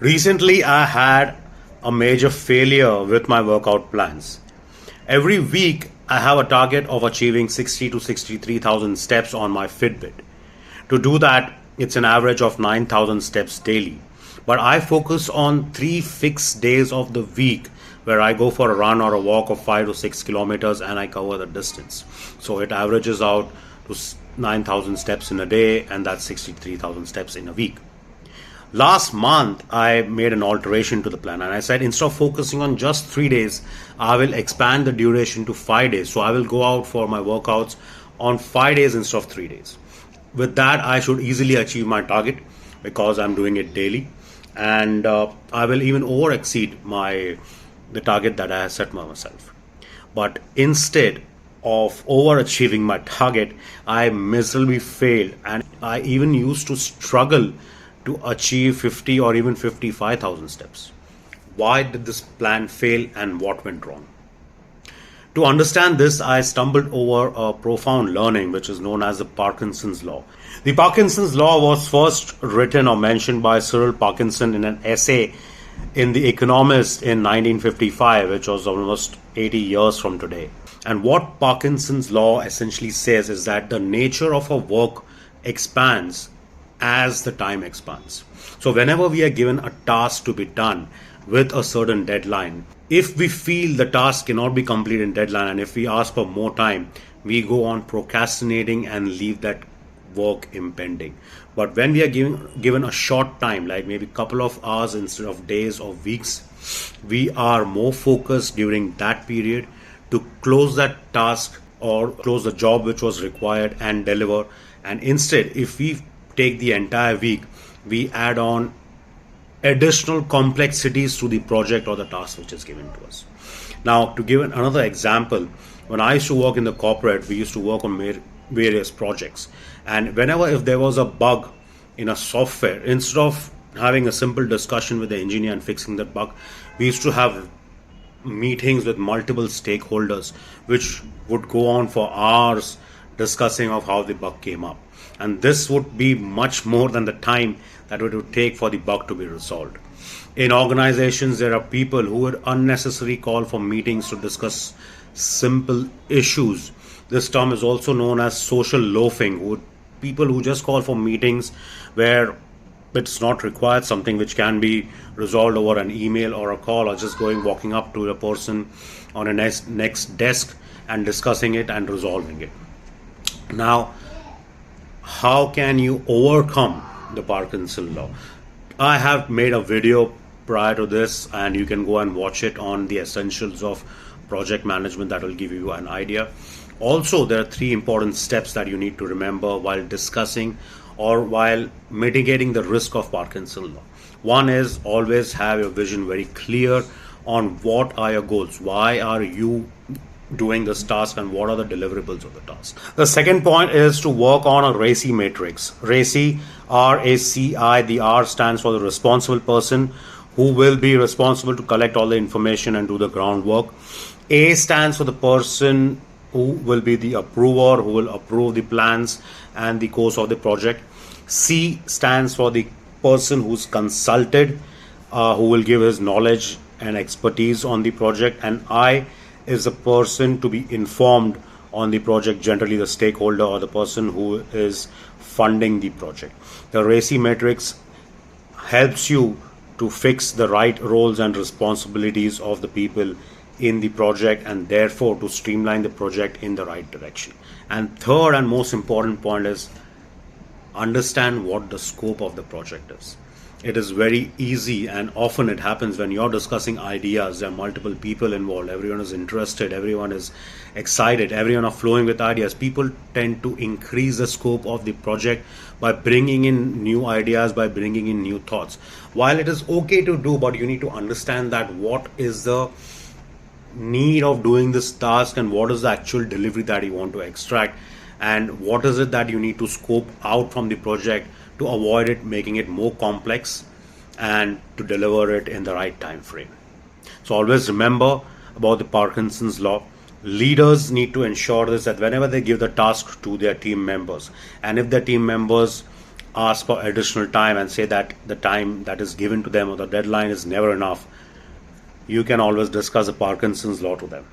Recently, I had a major failure with my workout plans. Every week, I have a target of achieving 60 to 63,000 steps on my Fitbit. To do that, it's an average of 9,000 steps daily. But I focus on 3 fixed days of the week where I go for a run or a walk of 5 to 6 kilometers and I cover the distance. So it averages out to 9,000 steps in a day, and that's 63,000 steps in a week. Last month, I made an alteration to the plan and I said instead of focusing on just 3 days, I will expand the duration to 5 days. So I will go out for my workouts on 5 days instead of 3 days. With that, I should easily achieve my target because I'm doing it daily, and I will even over exceed the target that I have set for myself. But instead of overachieving my target, I miserably failed, and I even used to struggle to achieve 50 or even 55,000 steps. Why did this plan fail and what went wrong? To understand this, I stumbled over a profound learning which is known as the Parkinson's Law. The Parkinson's Law was first written or mentioned by Cyril Parkinson in an essay in The Economist in 1955, which was almost 80 years from today. And what Parkinson's Law essentially says is that the nature of a work expands as the time expands. So whenever we are given a task to be done with a certain deadline, if we feel the task cannot be completed in deadline and if we ask for more time, we go on procrastinating and leave that work impending. But when we are given a short time, like maybe a couple of hours instead of days or weeks, we are more focused during that period to close that task or close the job which was required and deliver. And instead, if we take the entire week, we add on additional complexities to the project or the task which is given to us. Now, to give another example, when I used to work in the corporate, we used to work on various projects. And whenever if there was a bug in a software, instead of having a simple discussion with the engineer and fixing that bug, we used to have meetings with multiple stakeholders, which would go on for hours discussing of how the bug came up. And this would be much more than the time that it would take for the bug to be resolved. In organizations, there are people who would unnecessarily call for meetings to discuss simple issues. This term is also known as social loafing, people who just call for meetings where it's not required, something which can be resolved over an email or a call, or just walking up to a person on a next desk and discussing it and resolving it. Now, how can you overcome the Parkinson Law? I have made a video prior to this, and you can go and watch it on the essentials of project management. That will give you an idea. Also, there are 3 important steps that you need to remember while discussing or while mitigating the risk of Parkinson Law. One is always have your vision very clear on what are your goals, why are you doing this task, and what are the deliverables of the task. The second point is to work on a RACI matrix. RACI, R-A-C-I, the R stands for the responsible person, who will be responsible to collect all the information and do the groundwork. A stands for the person who will be the approver, who will approve the plans and the course of the project. C stands for the person who's consulted, who will give his knowledge and expertise on the project. And I is the person to be informed on the project, generally the stakeholder or the person who is funding the project. The RACI matrix helps you to fix the right roles and responsibilities of the people in the project, and therefore to streamline the project in the right direction. And third and most important point is understand what the scope of the project is. It is very easy, and often it happens when you're discussing ideas, there are multiple people involved, everyone is interested, everyone is excited, everyone are flowing with ideas. People tend to increase the scope of the project by bringing in new ideas, by bringing in new thoughts. While it is okay to do, but you need to understand that what is the need of doing this task and what is the actual delivery that you want to extract, and what is it that you need to scope out from the project to avoid it making it more complex and to deliver it in the right time frame. So always remember about the Parkinson's Law. Leaders need to ensure this, that whenever they give the task to their team members, and if their team members ask for additional time and say that the time that is given to them or the deadline is never enough, you can always discuss the Parkinson's law to them.